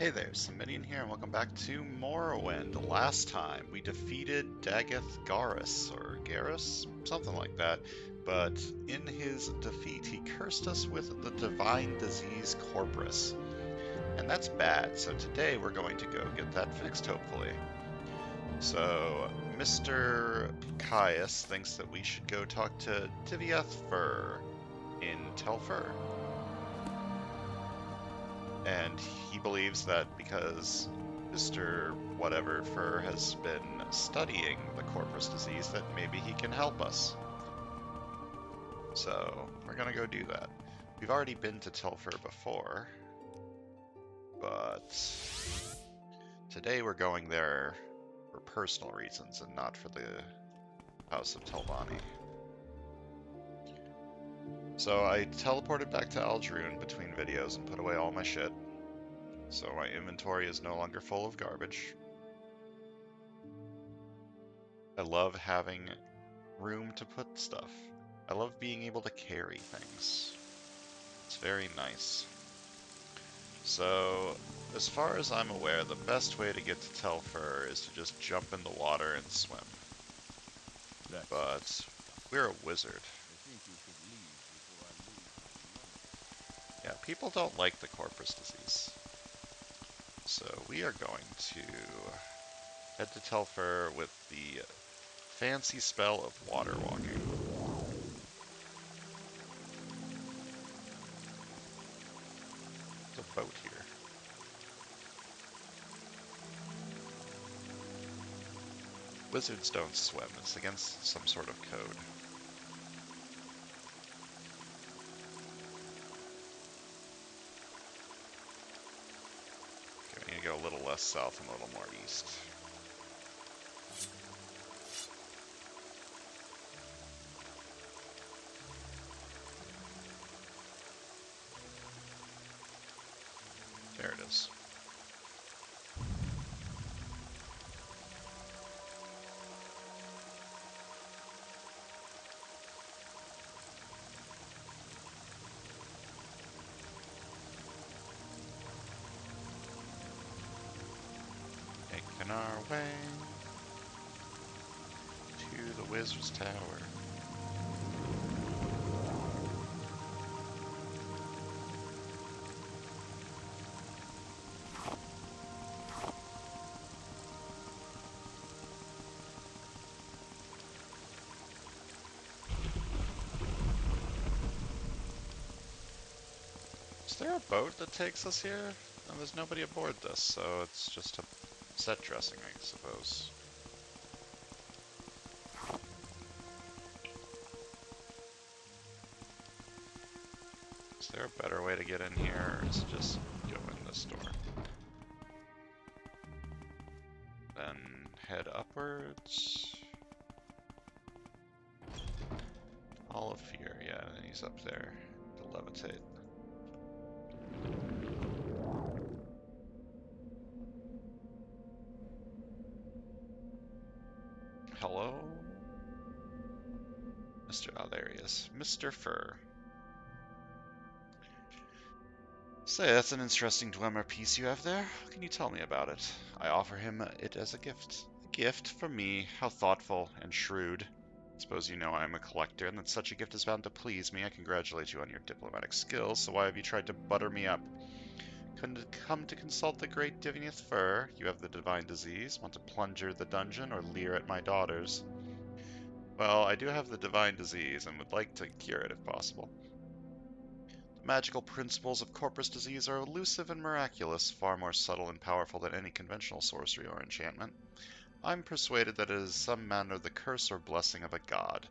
Hey there, Samitian here, and welcome back to Morrowind. Last time, we defeated Dagoth Garrus, or Garrus? Something like that. But in his defeat, he cursed us with the divine disease Corpus. And that's bad, so today we're going to go get that fixed, hopefully. So, Mr. Caius thinks that we should go talk to Diviath Fur in Telfur. And he believes that because Mr. Whatever Fur has been studying the Corpus disease, that maybe he can help us. So we're gonna go do that. We've already been to Telfur before, but today we're going there for personal reasons and not for the House of Telvanni. So I teleported back to Aldrune between videos and put away all my shit. So my inventory is no longer full of garbage. I love having room to put stuff. I love being able to carry things. It's very nice. So, as far as I'm aware, the best way to get to Telfur is to just jump in the water and swim. But we're a wizard. Yeah, people don't like the Corpus disease. So we are going to head to Telfur with the fancy spell of water walking. There's a boat here. Wizards don't swim. It's against some sort of code. Okay, we need to go a little less south and a little more east. There it is. Making our way to the Wizard's Tower. Is there a boat that takes us here? No, there's nobody aboard this, so it's just a set dressing, I suppose. Is there a better way to get in here, or is it just go in this door? Then head upwards. Hall of Fear, yeah, and he's up there to levitate. Hello? Oh, there he is. Mr. Fur. Say, that's an interesting Dwemer piece you have there. How can you tell me about it? I offer him it as a gift. A gift from me? How thoughtful and shrewd. Suppose you know I am a collector, and that such a gift is bound to please me. I congratulate you on your diplomatic skills, so why have you tried to butter me up? Couldn't it come to consult the great Divineth Fur? You have the divine disease, want to plunger the dungeon, or leer at my daughters? Well, I do have the divine disease, and would like to cure it if possible. The magical principles of Corpus disease are elusive and miraculous, far more subtle and powerful than any conventional sorcery or enchantment. I'm persuaded that it is some manner the curse or blessing of a god,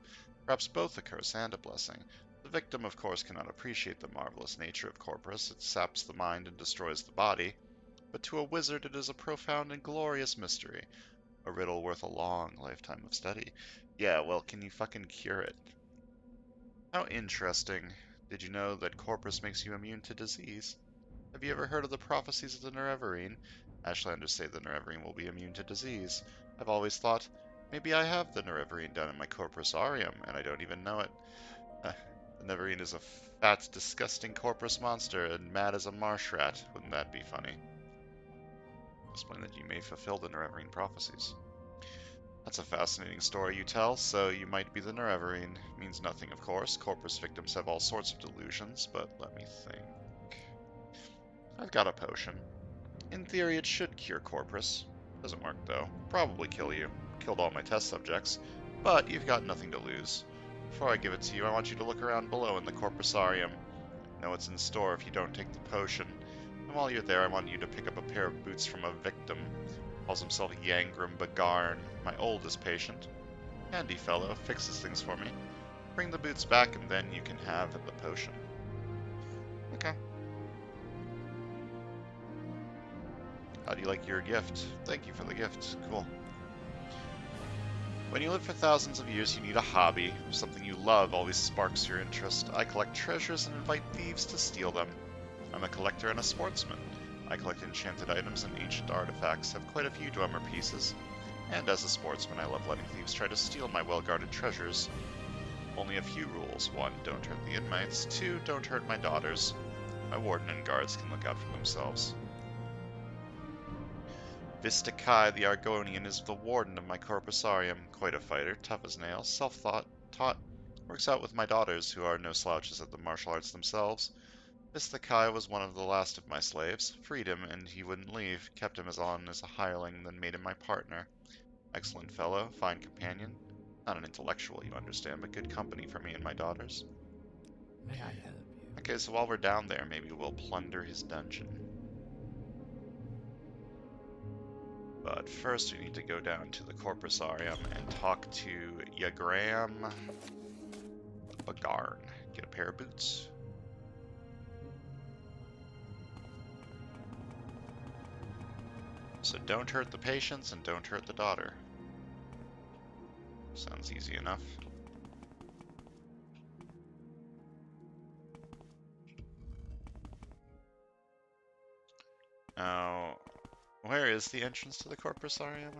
perhaps both a curse and a blessing. The victim, of course, cannot appreciate the marvelous nature of Corpus. It saps the mind and destroys the body, but to a wizard it is a profound and glorious mystery, a riddle worth a long lifetime of study. Yeah, well, can you fucking cure it? How interesting. Did you know that Corpus makes you immune to disease? Have you ever heard of the prophecies of the Nerevarine? Ashlanders say the Nerevarine will be immune to disease. I've always thought, maybe I have the Nerevarine down in my corpus aureum, and I don't even know it. The Nerevarine is a fat, disgusting corpus monster, and mad as a marsh rat. Wouldn't that be funny? Explain that you may fulfill the Nerevarine prophecies. That's a fascinating story you tell, so you might be the Nerevarine. Means nothing, of course. Corpus victims have all sorts of delusions, but let me think. I've got a potion. In theory, it should cure Corpus. Doesn't work, though. Probably kill you. Killed all my test subjects. But you've got nothing to lose. Before I give it to you, I want you to look around below in the Corpusarium. Know what's in store if you don't take the potion. And while you're there, I want you to pick up a pair of boots from a victim. Calls himself Yangrim Bagarn, my oldest patient. Handy fellow, fixes things for me. Bring the boots back and then you can have the potion. Okay. How do you like your gift? Thank you for the gift. Cool. When you live for thousands of years, you need a hobby. Something you love always sparks your interest. I collect treasures and invite thieves to steal them. I'm a collector and a sportsman. I collect enchanted items and ancient artifacts, have quite a few Dwemer pieces. And as a sportsman, I love letting thieves try to steal my well-guarded treasures. Only a few rules. 1. Don't hurt the inmates. 2. Don't hurt my daughters. My warden and guards can look out for themselves. Vista Kai, the Argonian, is the warden of my Corpusarium. Quite a fighter, tough as nails, self-taught, works out with my daughters, who are no slouches at the martial arts themselves. Vista Kai was one of the last of my slaves, freed him, and he wouldn't leave, kept him as a hireling, then made him my partner. Excellent fellow, fine companion. Not an intellectual, you understand, but good company for me and my daughters. May I help you? Okay, so while we're down there, maybe we'll plunder his dungeon. But first we need to go down to the Corpusarium and talk to Yagram Bagarn. Get a pair of boots. So don't hurt the patients and don't hurt the daughter. Sounds easy enough. Now, where is the entrance to the Corpusarium?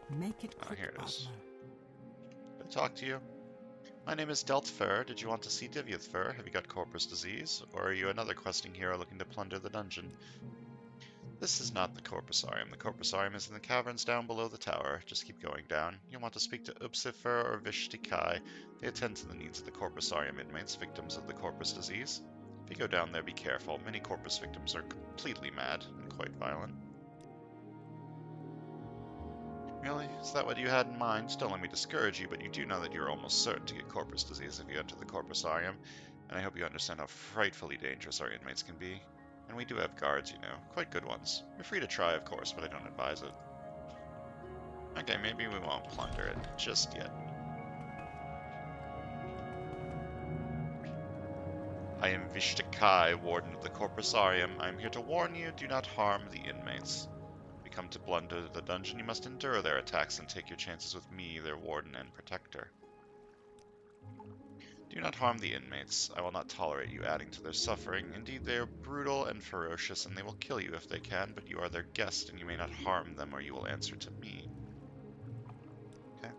Make it quick, here it is. partner. Did I talk to you? My name is Deltfer. Did you want to see Divythfer? Have you got Corpus disease? Or are you another questing hero looking to plunder the dungeon? This is not the Corpusarium. The Corpusarium is in the caverns down below the tower. Just keep going down. You'll want to speak to Upsifer or Vishtikai. They attend to the needs of the Corpusarium inmates, victims of the Corpus disease. If you go down there, be careful. Many Corpus victims are completely mad and quite violent. Really? Is that what you had in mind? Don't let me discourage you, but you do know that you're almost certain to get Corpus disease if you enter the Corpusarium, and I hope you understand how frightfully dangerous our inmates can be. And we do have guards, you know. Quite good ones. You're free to try, of course, but I don't advise it. Okay, maybe we won't plunder it just yet. I am Vishtakai, warden of the Corpusarium. I am here to warn you, do not harm the inmates. If you come to plunder the dungeon, you must endure their attacks and take your chances with me, their warden and protector. Do not harm the inmates. I will not tolerate you adding to their suffering. Indeed, they are brutal and ferocious, and they will kill you if they can, but you are their guest, and you may not harm them, or you will answer to me. Okay.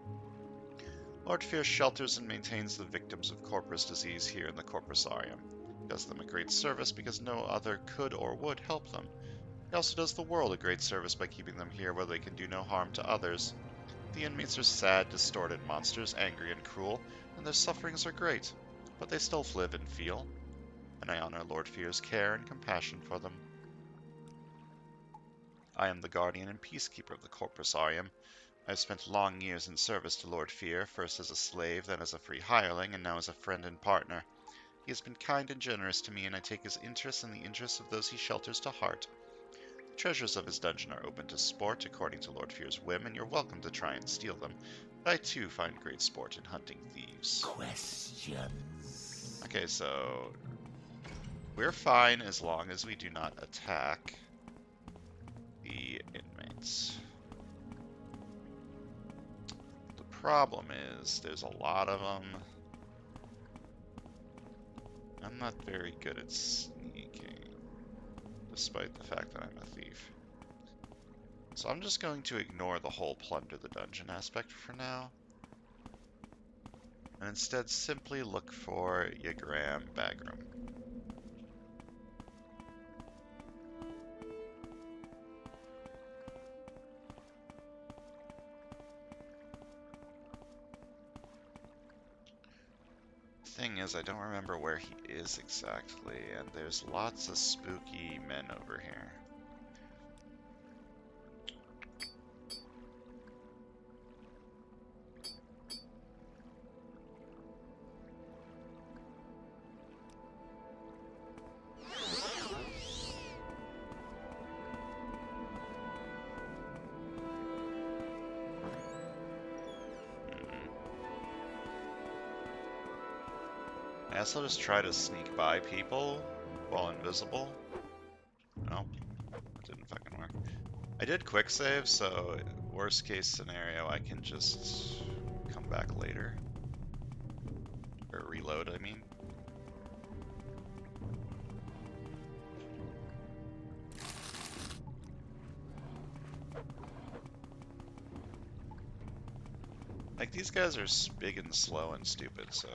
Lord Fear shelters and maintains the victims of Corpus disease here in the Corpusarium. He does them a great service because no other could or would help them. He also does the world a great service by keeping them here where they can do no harm to others. The inmates are sad, distorted monsters, angry and cruel, and their sufferings are great, but they still live and feel, and I honor Lord Fear's care and compassion for them. I am the guardian and peacekeeper of the Corpusarium. I have spent long years in service to Lord Fear, first as a slave, then as a free hireling, and now as a friend and partner. He has been kind and generous to me, and I take his interests and the interests of those he shelters to heart. The treasures of his dungeon are open to sport, according to Lord Fear's whim, and you're welcome to try and steal them. But I, too, find great sport in hunting thieves. Questions? Okay, so we're fine as long as we do not attack the inmates. The problem is there's a lot of them. I'm not very good at sneaking, despite the fact that I'm a thief. So I'm just going to ignore the whole plunder the dungeon aspect for now. and instead simply look for Yagram Bagram. Thing is, I don't remember where he is exactly, and there's lots of spooky men over here. I guess I'll just try to sneak by people while invisible. Nope, that didn't fucking work. I did quick save, so worst case scenario, I can just come back later. Or reload, I mean. Like, these guys are big and slow and stupid, so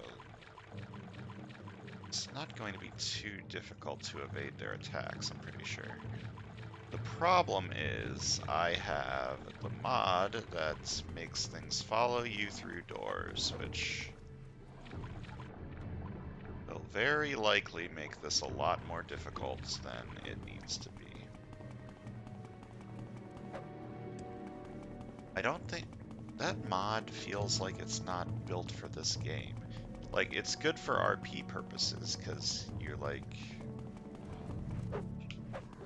it's not going to be too difficult to evade their attacks, I'm pretty sure. The problem is, I have the mod that makes things follow you through doors, which will very likely make this a lot more difficult than it needs to be. I don't think that mod feels like it's not built for this game. Like, it's good for RP purposes, because you're like,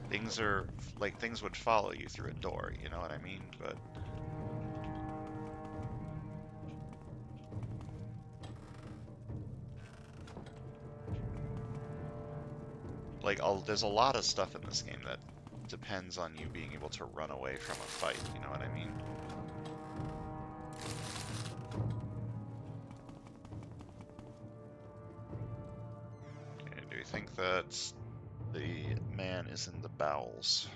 things would follow you through a door, you know what I mean? But like, there's a lot of stuff in this game that depends on you being able to run away from a fight, you know what I mean? And do you think that the man is in the bowels?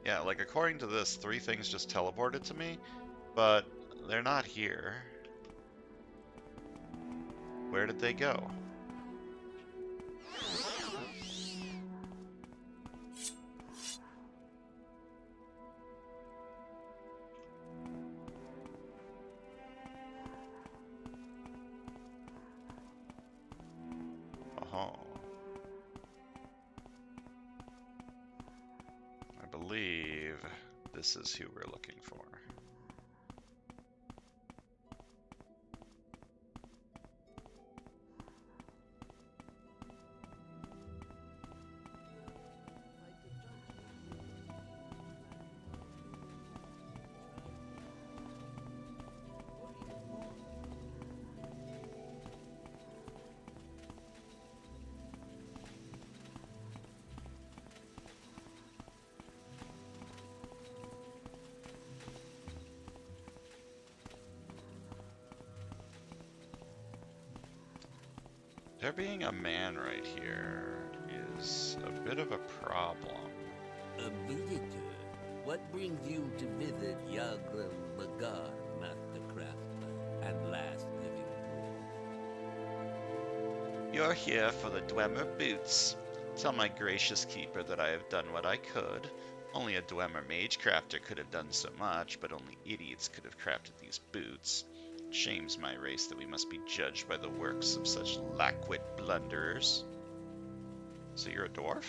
Yeah, like, according to this, 3 things just teleported to me, but they're not here. Where did they go? Oh. I believe this is who we're looking for. There being a man right here is a bit of a problem. A visitor? What brings you to visit Yagran Bagar, Master Craftsman, and last living dwarf? You're here for the Dwemer boots. Tell my gracious keeper that I have done what I could. Only a Dwemer mage crafter could have done so much, but only idiots could have crafted these boots. Shames my race that we must be judged by the works of such lackwit blunderers. So you're a dwarf?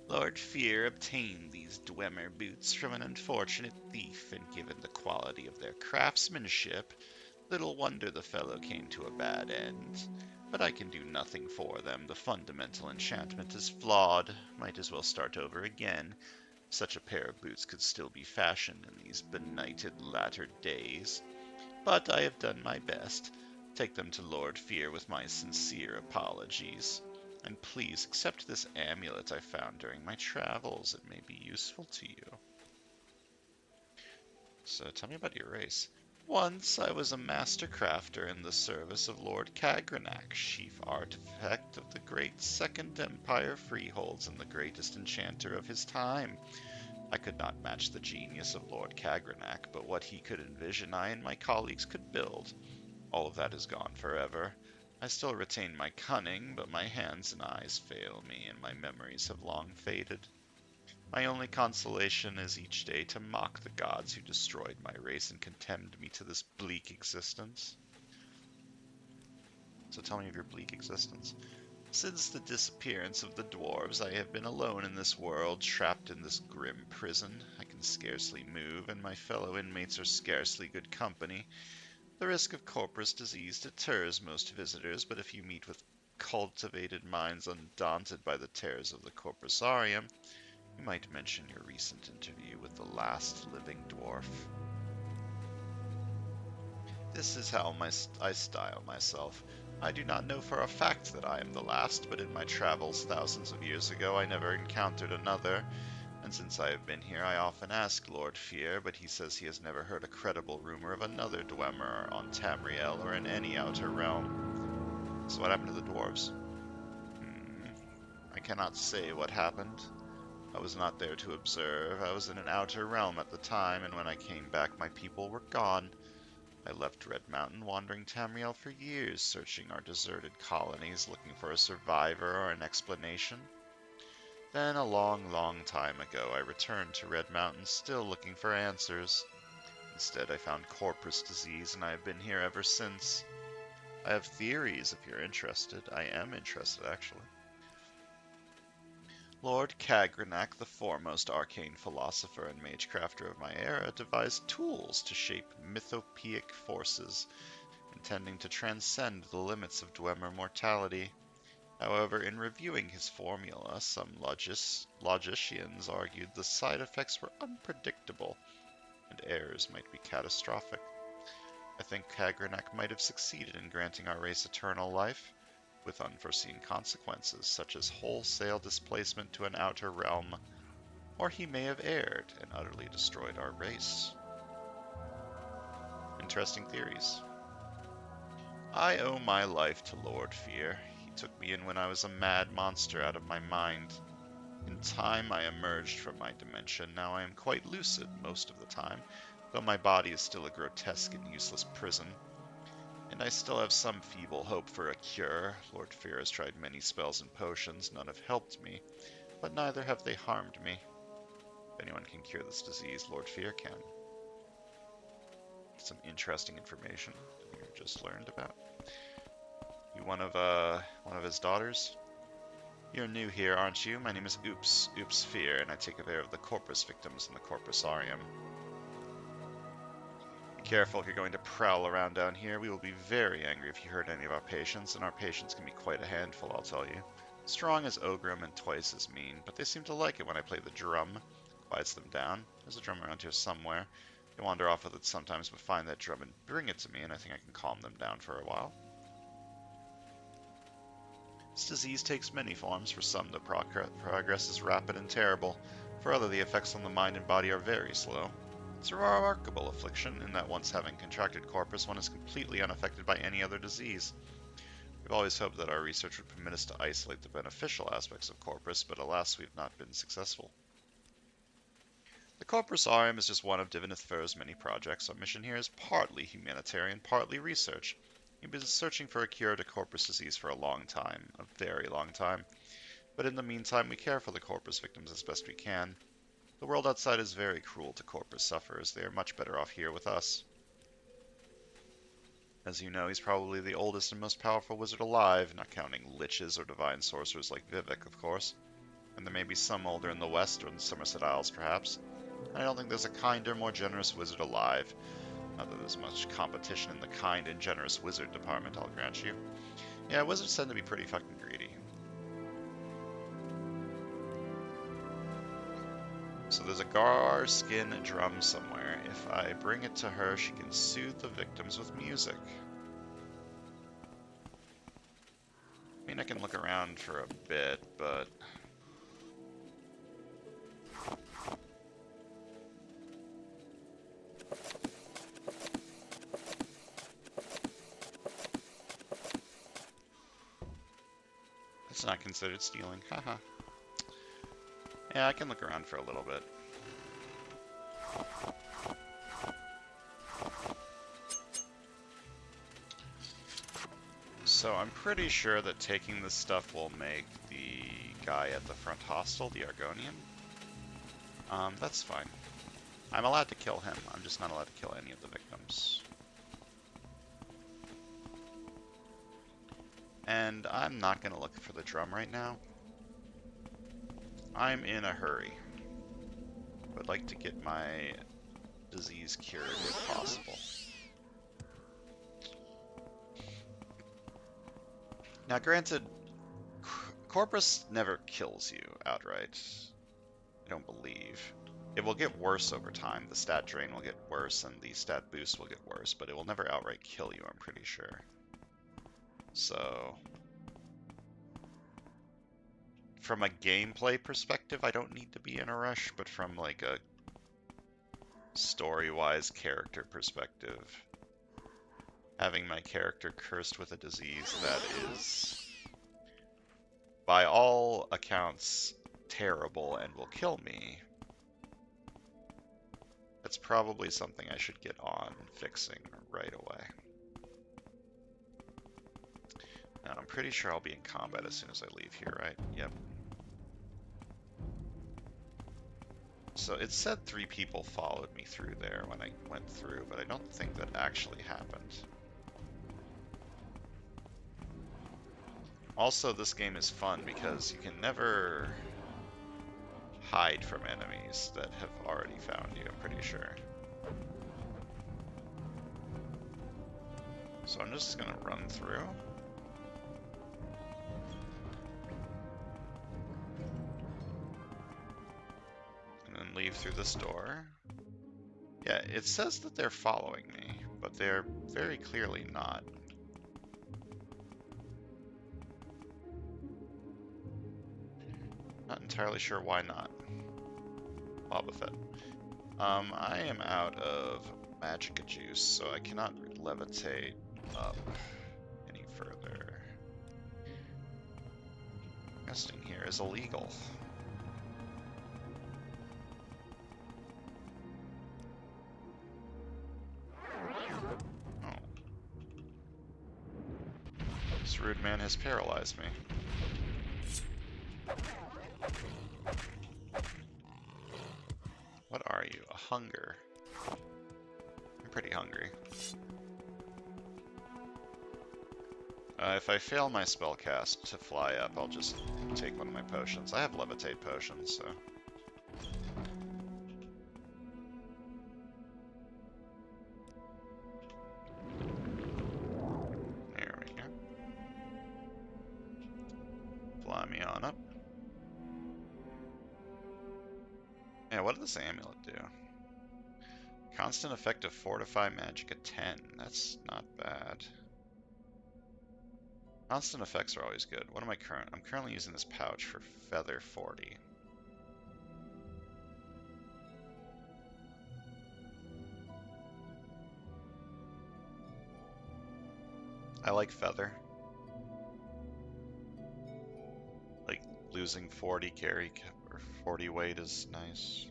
Lord Fear obtained these Dwemer boots from an unfortunate thief, and given the quality of their craftsmanship, little wonder the fellow came to a bad end. But I can do nothing for them. The fundamental enchantment is flawed. Might as well start over again. Such a pair of boots could still be fashioned in these benighted latter days. But I have done my best. Take them to Lord Fear with my sincere apologies. And please accept this amulet I found during my travels. It may be useful to you. So tell me about your race. Once I was a master crafter in the service of Lord Kagrenac, chief artifact of the great Second Empire freeholds and the greatest enchanter of his time. I could not match the genius of Lord Kagrenac, but what he could envision I and my colleagues could build. All of that is gone forever. I still retain my cunning, but my hands and eyes fail me, and my memories have long faded. My only consolation is each day to mock the gods who destroyed my race and condemned me to this bleak existence. So tell me of your bleak existence. Since the disappearance of the dwarves, I have been alone in this world, trapped in this grim prison. I can scarcely move, and my fellow inmates are scarcely good company. The risk of corpus disease deters most visitors, but if you meet with cultivated minds undaunted by the terrors of the corpusarium, you might mention your recent interview with the last living dwarf. This is how I style myself. I do not know for a fact that I am the last, but in my travels thousands of years ago I never encountered another, and since I have been here I often ask Lord Fear, but he says he has never heard a credible rumor of another Dwemer on Tamriel or in any outer realm. So what happened to the dwarves? I cannot say what happened. I was not there to observe. I was in an outer realm at the time, and when I came back my people were gone. I left Red Mountain, wandering Tamriel for years, searching our deserted colonies, looking for a survivor or an explanation. Then, a long, long time ago, I returned to Red Mountain, still looking for answers. Instead, I found corpus disease, and I have been here ever since. I have theories, if you're interested. I am interested, actually. Lord Kagrenac, the foremost arcane philosopher and magecrafter of my era, devised tools to shape mythopoeic forces, intending to transcend the limits of Dwemer mortality. However, in reviewing his formula, some logicians argued the side effects were unpredictable, and errors might be catastrophic. I think Kagrenac might have succeeded in granting our race eternal life, with unforeseen consequences, such as wholesale displacement to an outer realm, or he may have erred and utterly destroyed our race. Interesting theories. I owe my life to Lord Fear. He took me in when I was a mad monster out of my mind. In time I emerged from my dimension. Now I am quite lucid most of the time, though my body is still a grotesque and useless prison. And I still have some feeble hope for a cure. Lord Fear has tried many spells and potions, none have helped me, but neither have they harmed me. If anyone can cure this disease, Lord Fear can. Some interesting information we've just learned about. You one of his daughters? You're new here, aren't you? My name is Oops Fear, and I take care of the corpus victims in the corpusarium. Be careful if you're going to prowl around down here. We will be very angry if you hurt any of our patients, and our patients can be quite a handful, I'll tell you. Strong as Ogrim and twice as mean, but they seem to like it when I play the drum. Quiets them down. There's a drum around here somewhere. They wander off with it sometimes, but find that drum and bring it to me, and I think I can calm them down for a while. This disease takes many forms. For some, the progress is rapid and terrible. For others, the effects on the mind and body are very slow. It's a remarkable affliction, in that once having contracted corpus, one is completely unaffected by any other disease. We've always hoped that our research would permit us to isolate the beneficial aspects of corpus, but alas, we've not been successful. The corpusarium is just one of Divinith Fur's many projects. Our mission here is partly humanitarian, partly research. We've been searching for a cure to corpus disease for a long time, a very long time. But in the meantime, we care for the corpus victims as best we can. The world outside is very cruel to corpus sufferers. They are much better off here with us. As you know, he's probably the oldest and most powerful wizard alive, not counting liches or divine sorcerers like Vivek, of course. And there may be some older in the West or in the Somerset Isles, perhaps. I don't think there's a kinder, more generous wizard alive. Not that there's much competition in the kind and generous wizard department, I'll grant you. Yeah, wizards tend to be pretty fucking greedy. So there's a Gar skin drum somewhere. If I bring it to her, she can soothe the victims with music. I mean, I can look around for a bit, but... That's not considered stealing. Haha. Yeah, I can look around for a little bit. So I'm pretty sure that taking this stuff will make the guy at the front hostile, the Argonian. That's fine. I'm allowed to kill him. I'm just not allowed to kill any of the victims. And I'm not going to look for the drum right now. I'm in a hurry. I would like to get my disease cured if possible. Now granted, Corpus never kills you outright. I don't believe. It will get worse over time. The stat drain will get worse and the stat boost will get worse, but it will never outright kill you, I'm pretty sure. So, from a gameplay perspective, I don't need to be in a rush, but from like a story-wise character perspective, having my character cursed with a disease that is, by all accounts, terrible and will kill me, that's probably something I should get on fixing right away. Now, I'm pretty sure I'll be in combat as soon as I leave here, right? Yep. So it said 3 people followed me through there when I went through, but I don't think that actually happened. Also, this game is fun because you can never hide from enemies that have already found you, I'm pretty sure. So I'm just gonna run through. And then leave through this door. Yeah, it says that they're following me, but they're very clearly not. Not entirely sure why not. Lava Fett. I am out of Magicka juice, so I cannot levitate up any further. Resting here is illegal. Oh. This rude man has paralyzed me. What are you? A hunger? I'm pretty hungry. If I fail my spellcast to fly up, I'll just take one of my potions. I have levitate potions, so... There we go. Fly me on up. Yeah, what did this amulet do? Constant effect of Fortify Magicka 10. That's not bad. Constant effects are always good. What am I current? I'm currently using this pouch for Feather 40. I like Feather. Like, losing 40 carry or 40 weight is nice.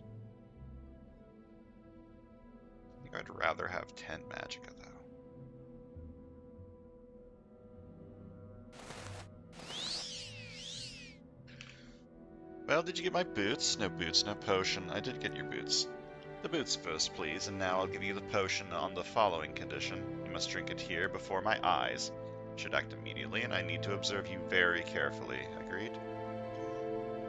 I think I'd rather have 10 Magicka, though. Well, did you get my boots? No boots, no potion. I did get your boots. The boots first, please, and now I'll give you the potion on the following condition. You must drink it here before my eyes. It should act immediately, and I need to observe you very carefully. Agreed?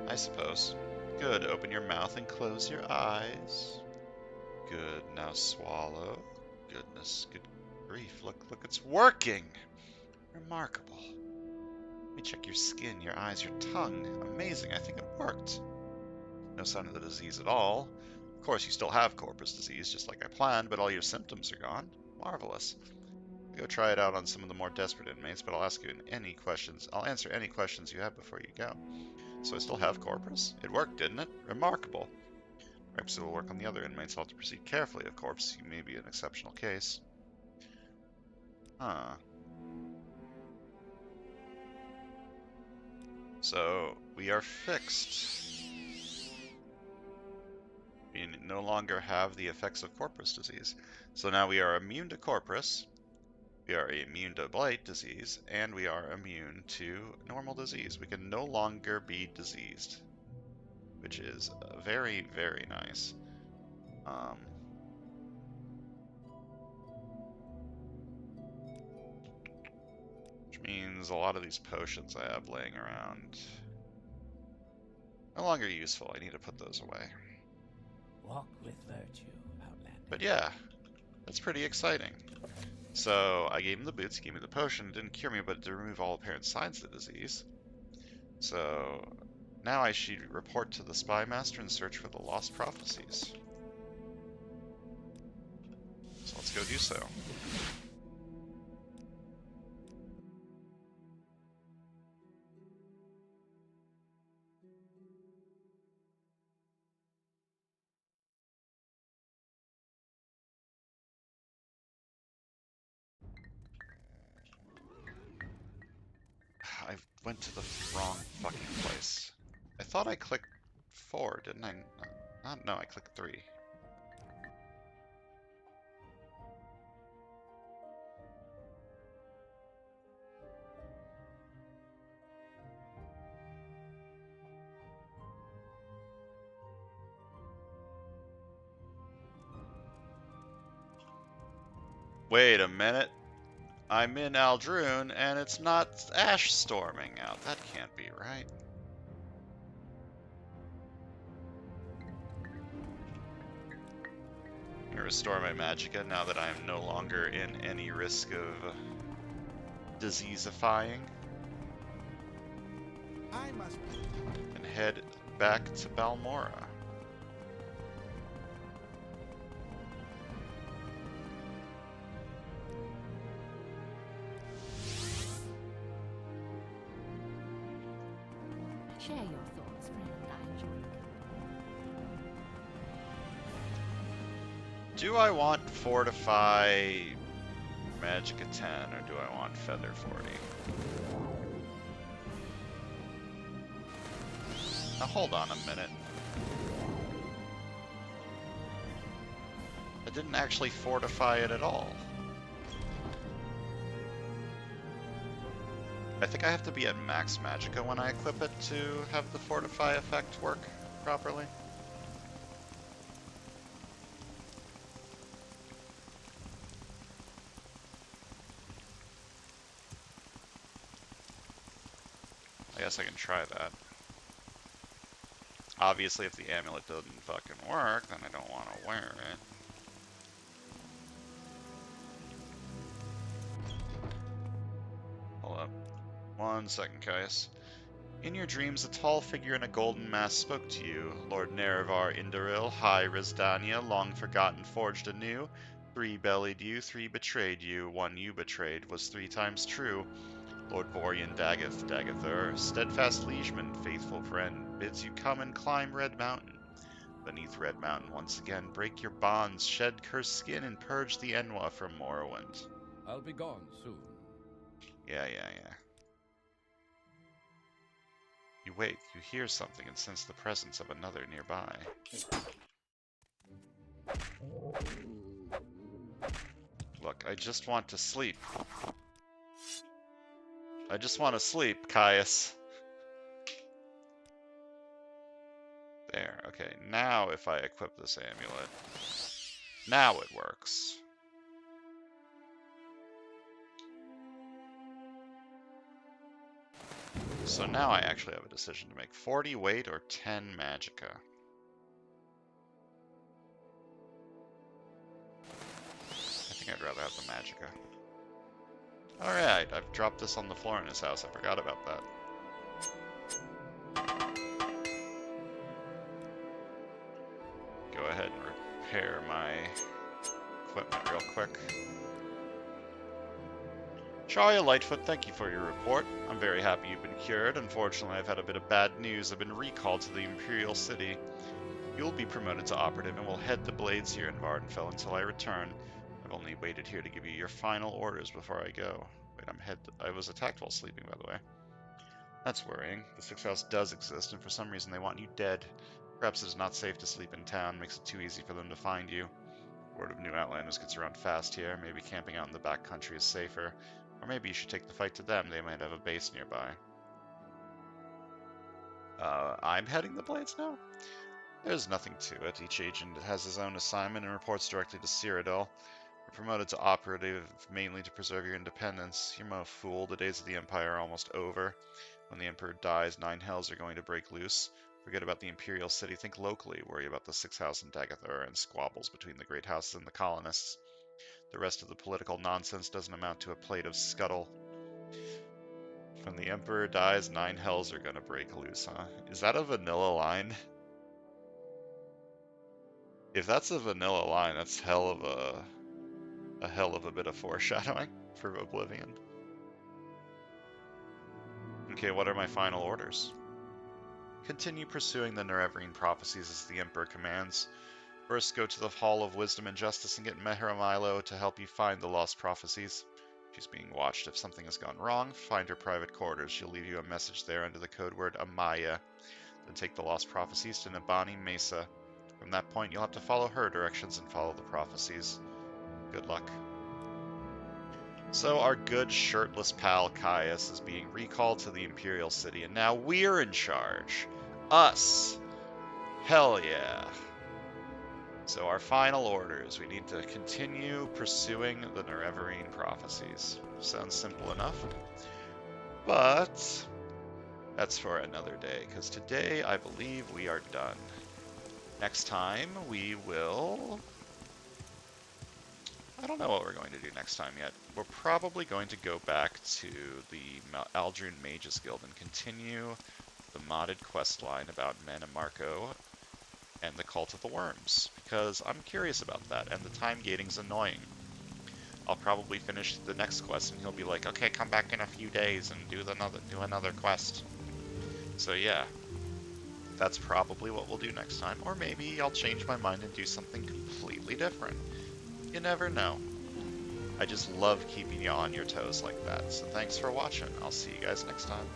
I suppose. Good. Open your mouth and close your eyes. Good. Now swallow. Goodness. Good grief. Look, it's working! Remarkable. Let me check your skin, your eyes, your tongue. Amazing, I think it worked. No sign of the disease at all. Of course, you still have Corpus disease, just like I planned, but all your symptoms are gone. Marvelous. Go try it out on some of the more desperate inmates, but I'll ask you any questions. I'll answer any questions you have before you go. So I still have Corpus? It worked, didn't it? Remarkable. Perhaps it will work on the other inmates. I'll have to proceed carefully, of course. You may be an exceptional case. Huh. So we are fixed. We no longer have the effects of Corpus disease. So now we are immune to Corpus, we are immune to Blight disease, and we are immune to normal disease. We can no longer be diseased, which is very, very nice. Which means a lot of these potions I have laying around no longer useful. I need to put those away. Walk with virtue, Outlander. But yeah, that's pretty exciting. So I gave him the boots, he gave me the potion. It didn't cure me, but it did remove all apparent signs of the disease. So now I should report to the Spy Master and search for the lost prophecies. So let's go do so. I went to the wrong fucking place. I thought I clicked 4, didn't I? No, I clicked 3. Wait a minute. I'm in Aldrune, and it's not ash storming out. That can't be right. I'm gonna restore my magicka now that I am no longer in any risk of diseasifying. And head back to Balmora. Share your thoughts, friend. I enjoy it. Do I want Fortify Magicka 10 or do I want Feather 40? Now hold on a minute. I didn't actually fortify it at all. I think I have to be at max magicka when I equip it to have the fortify effect work properly. I guess I can try that. Obviously, if the amulet doesn't fucking work, then I don't want to wear it. Hold up. 1 second, Caius. In your dreams, a tall figure in a golden mask spoke to you. Lord Nerevar Indoril, High Rizdania, long forgotten, forged anew. 3 bellied you, 3 betrayed you, 1 you betrayed was 3 times true. Lord Vorian Dagath, Dagathur, steadfast liegeman, faithful friend, bids you come and climb Red Mountain. Beneath Red Mountain once again, break your bonds, shed cursed skin, and purge the Enwa from Morrowind. I'll be gone soon. Yeah. You wake, you hear something, and sense the presence of another nearby. Look, I just want to sleep. I just want to sleep, Caius. There, okay. Now if I equip this amulet, now it works. So now I actually have a decision to make. 40 weight or 10 magicka. I think I'd rather have the magicka. Alright, I've dropped this on the floor in his house. I forgot about that. Go ahead and repair my equipment real quick. Sharia Lightfoot, thank you for your report. I'm very happy you've been cured. Unfortunately, I've had a bit of bad news. I've been recalled to the Imperial City. You'll be promoted to operative and will head the blades here in Vardenfell until I return. I've only waited here to give you your final orders before I go. Wait, I was attacked while sleeping, by the way. That's worrying. The Sixth House does exist, and for some reason they want you dead. Perhaps it is not safe to sleep in town, makes it too easy for them to find you. Word of new Outlanders gets around fast here. Maybe camping out in the back country is safer. Or maybe you should take the fight to them. They might have a base nearby. I'm heading the Blades now? There's nothing to it. Each agent has his own assignment and reports directly to Cyrodiil. You're promoted to operative mainly to preserve your independence. You're no fool. The days of the Empire are almost over. When the Emperor dies, 9 hells are going to break loose. Forget about the Imperial City. Think locally. Worry about the Sixth House and Dagathor and squabbles between the Great Houses and the colonists. The rest of the political nonsense doesn't amount to a plate of scuttle. When the Emperor dies, 9 hells are gonna break loose, huh? Is that a vanilla line? If that's a vanilla line, that's a hell of a bit of foreshadowing for Oblivion. Okay, what are my final orders? Continue pursuing the Nerevarine prophecies as the Emperor commands. First, go to the Hall of Wisdom and Justice and get Meharamilo to help you find the lost prophecies. She's being watched. If something has gone wrong, find her private quarters. She'll leave you a message there under the code word Amaya. Then take the lost prophecies to Nabani Mesa. From that point, you'll have to follow her directions and follow the prophecies. Good luck. So our good shirtless pal Caius is being recalled to the Imperial City, and now we're in charge. Us. Hell yeah. So our final orders, we need to continue pursuing the Nerevarine prophecies. Sounds simple enough, but that's for another day, because today I believe we are done. Next time we will... I don't know what we're going to do next time yet. We're probably going to go back to the Aldrune Mages Guild and continue the modded quest line about Men and Marco and the Cult of the Worms, because I'm curious about that, and the time gating's annoying. I'll probably finish the next quest, and he'll be like, okay, come back in a few days and do another quest. So yeah, that's probably what we'll do next time, or maybe I'll change my mind and do something completely different. You never know. I just love keeping you on your toes like that, so thanks for watching. I'll see you guys next time.